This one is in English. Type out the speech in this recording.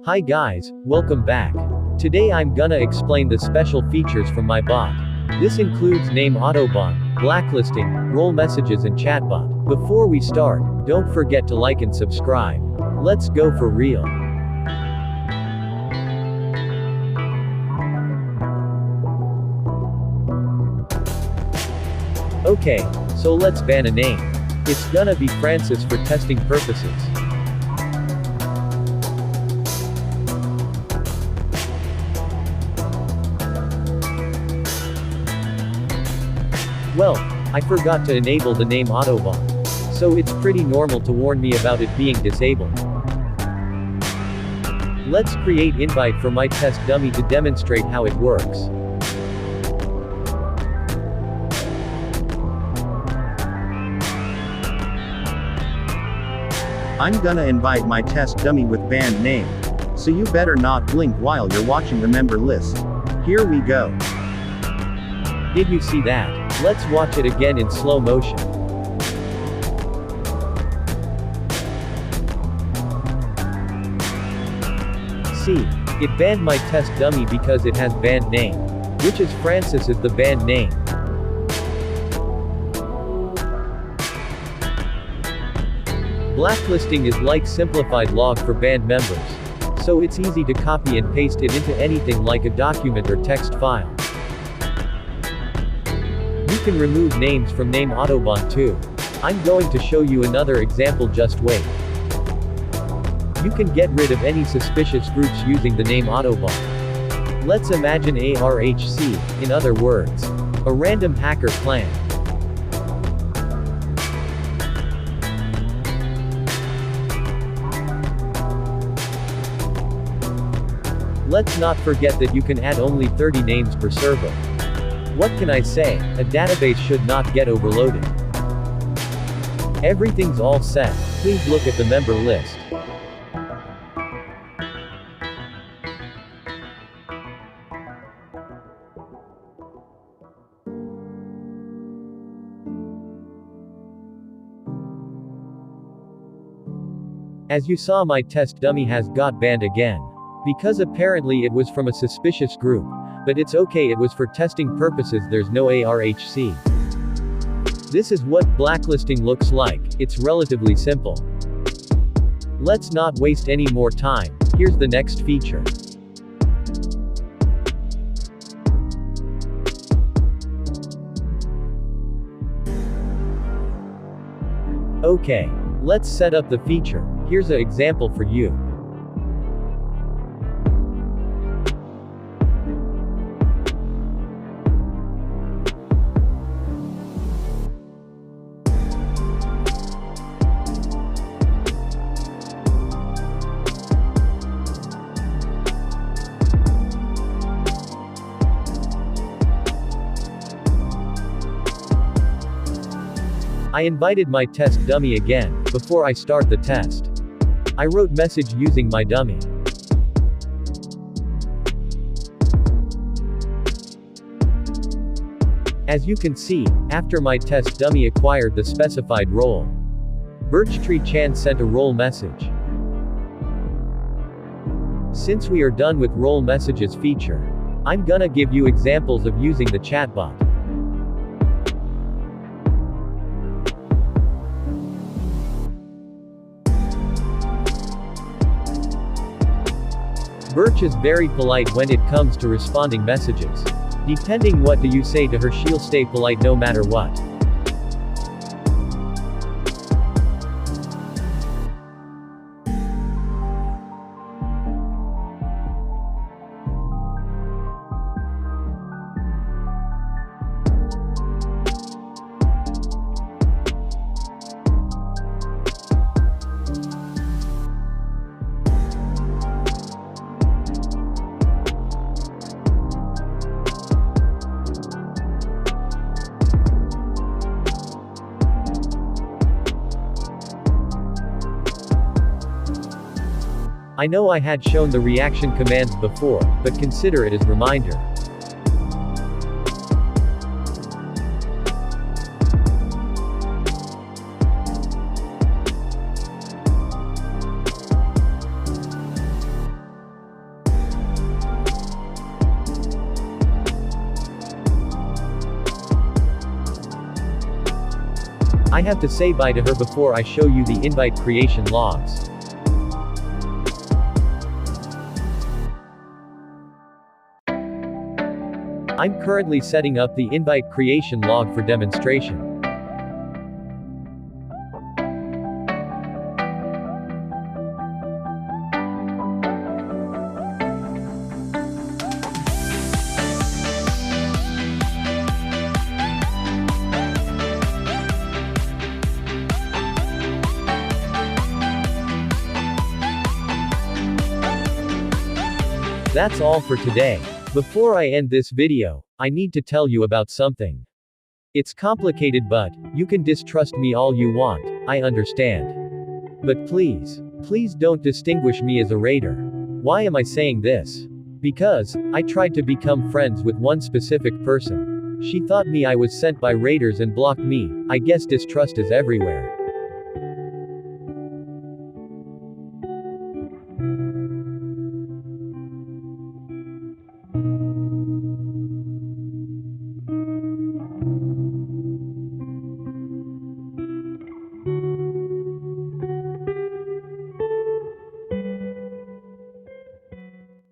Hi guys, welcome back. Today I'm gonna explain the special features from my bot. This includes name Autoban, blacklisting, role messages and chatbot. Before we start, don't forget to like and subscribe. Let's go for real. Okay, so let's ban a name. It's gonna be Francis for testing purposes. Well, I forgot to enable the name Autoban. So it's pretty normal to warn me about it being disabled. Let's create invite for my test dummy to demonstrate how it works. I'm gonna invite my test dummy with band name. So you better not blink while you're watching the member list. Here we go. Did you see that? Let's watch it again in slow motion. See, it banned my test dummy because it has band name, which is Francis is the band name. Blacklisting is like simplified log for band members. So it's easy to copy and paste it into anything like a document or text file. You can remove names from name Autoban too. I'm going to show you another example, just wait. You can get rid of any suspicious groups using the name Autoban. Let's imagine ARHC, in other words, a random hacker clan. Let's not forget that you can add only 30 names per server. What can I say? A database should not get overloaded. Everything's all set. Please look at the member list. As you saw, my test dummy has got banned again. Because apparently it was from a suspicious group. But it's okay, it was for testing purposes, there's no ARHC. This is what blacklisting looks like. It's relatively simple. Let's not waste any more time. Here's the next feature. Okay, let's set up the feature. Here's an example for you. I invited my test dummy again, before I start the test. I wrote message using my dummy. As you can see, after my test dummy acquired the specified role, BirchTree-Chan sent a role message. Since we are done with role messages feature, I'm gonna give you examples of using the chatbot. Birch is very polite when it comes to responding messages. Depending what do you say to her, she'll stay polite no matter what. I know I had shown the reaction commands before, but consider it as reminder. I have to say bye to her before I show you the invite creation logs. I'm currently setting up the invite creation log for demonstration. That's all for today. Before I end this video, I need to tell you about something. It's complicated, but you can distrust me all you want, I understand. But please don't distinguish me as a raider. Why am I saying this? Because I tried to become friends with one specific person. She thought I was sent by raiders and blocked me. I guess distrust is everywhere.